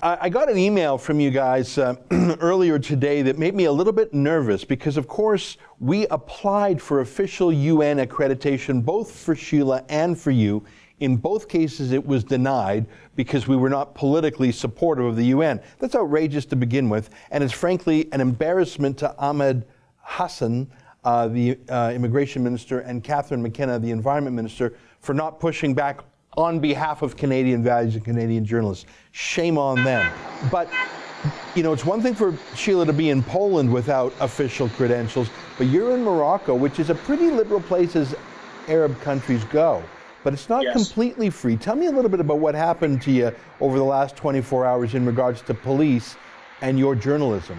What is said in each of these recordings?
I got an email from you guys earlier today that made me a little bit nervous because, of course, we applied for official UN accreditation both for Sheila and for you. In both cases, it was denied because we were not politically supportive of the UN. That's outrageous to begin with, and it's frankly an embarrassment to Ahmed Hassan, the immigration minister, and Catherine McKenna, the environment minister, for not pushing back on behalf of Canadian values and Canadian journalists. Shame on them. But, you know, it's one thing for Sheila to be in Poland without official credentials, but you're in Morocco, which is a pretty liberal place as Arab countries go. But it's not completely free. Tell me a little bit about what happened to you over the last 24 hours in regards to police and your journalism.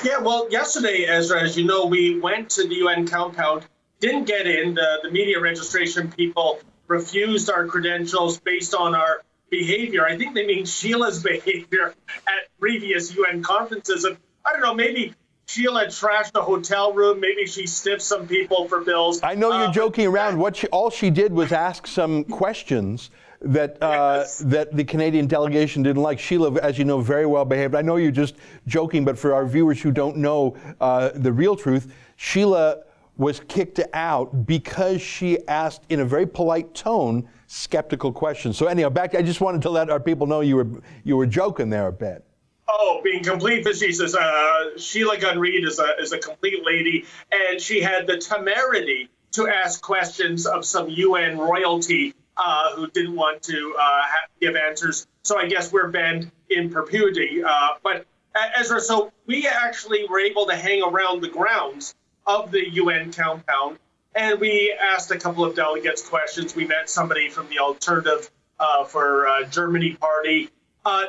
Yeah, well, yesterday, Ezra, as you know, we went to the UN compound, didn't get in. The media registration people refused our credentials based on our behavior. I think they mean Sheila's behavior at previous UN conferences. And I don't know, maybe Sheila trashed a hotel room. Maybe she stiffed some people for bills. I know you're joking around. All she did was ask some questions that that the Canadian delegation didn't like. Sheila, as you know, very well behaved. I know you're just joking, but for our viewers who don't know the real truth, Sheila was kicked out because she asked, in a very polite tone, skeptical questions. So anyhow, I just wanted to let our people know you were joking there a bit. Oh, being complete facetious. Sheila Gunn Reid is a complete lady, and she had the temerity to ask questions of some UN royalty who didn't want to give answers. So I guess we're banned in perpetuity. But Ezra, so we actually were able to hang around the grounds of the UN compound, and we asked a couple of delegates questions. We met somebody from the Alternative for Germany party.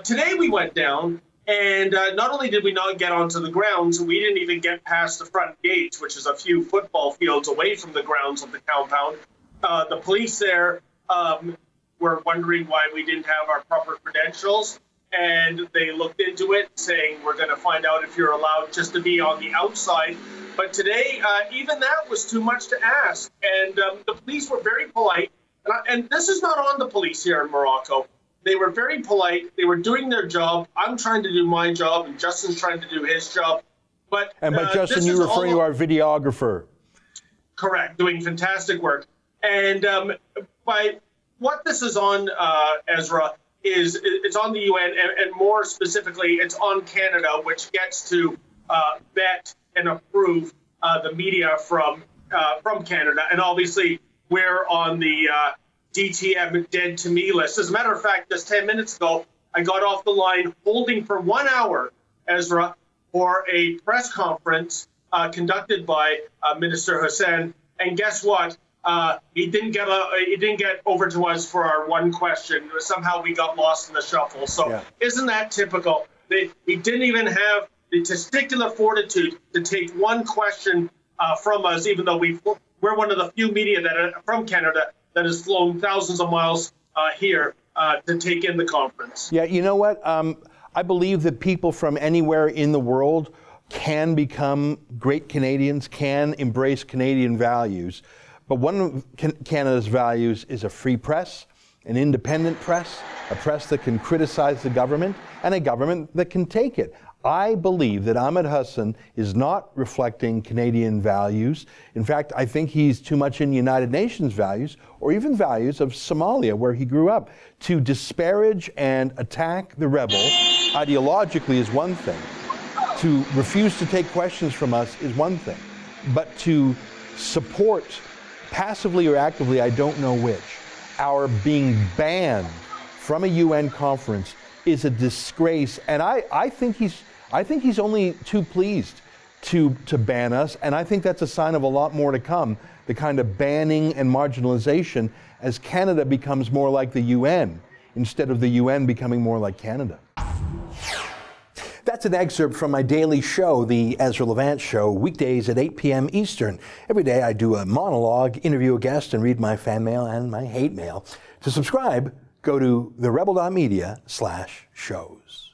Today we went down, and not only did we not get onto the grounds, we didn't even get past the front gates, which is a few football fields away from the grounds of the compound. The police there were wondering why we didn't have our proper credentials, and they looked into it, saying, we're going to find out if you're allowed just to be on the outside. But today, even that was too much to ask. And the police were very polite. And this is not on the police here in Morocco. They were very polite. They were doing their job. I'm trying to do my job, and Justin's trying to do his job. But by Justin, you're referring to our videographer. Correct, doing fantastic work. And by what this is on, Ezra, is it's on the UN, and more specifically, it's on Canada, which gets to vet and approve the media from Canada. And obviously, we're on the DTM Dead to Me list. As a matter of fact, just 10 minutes ago, I got off the line holding for 1 hour, Ezra, for a press conference conducted by Minister Hassan. And guess what? He didn't get over to us for our one question. Somehow we got lost in the shuffle. So Isn't that typical? He didn't even have the testicular fortitude to take one question from us, even though we're one of the few media that from Canada that has flown thousands of miles here to take in the conference. Yeah, you know what? I believe that people from anywhere in the world can become great Canadians, can embrace Canadian values. But one of Canada's values is a free press, an independent press, a press that can criticize the government, and a government that can take it. I believe that Ahmed Hassan is not reflecting Canadian values. In fact, I think he's too much in United Nations values, or even values of Somalia, where he grew up. To disparage and attack the rebel ideologically is one thing. To refuse to take questions from us is one thing. But to support, passively or actively, I don't know which, our being banned from a UN conference is a disgrace. And I think he's only too pleased to ban us, and I think that's a sign of a lot more to come, the kind of banning and marginalization as Canada becomes more like the UN instead of the UN becoming more like Canada. That's an excerpt from my daily show, The Ezra Levant Show, weekdays at 8 p.m. Eastern. Every day I do a monologue, interview a guest, and read my fan mail and my hate mail. To subscribe, go to therebel.media/shows.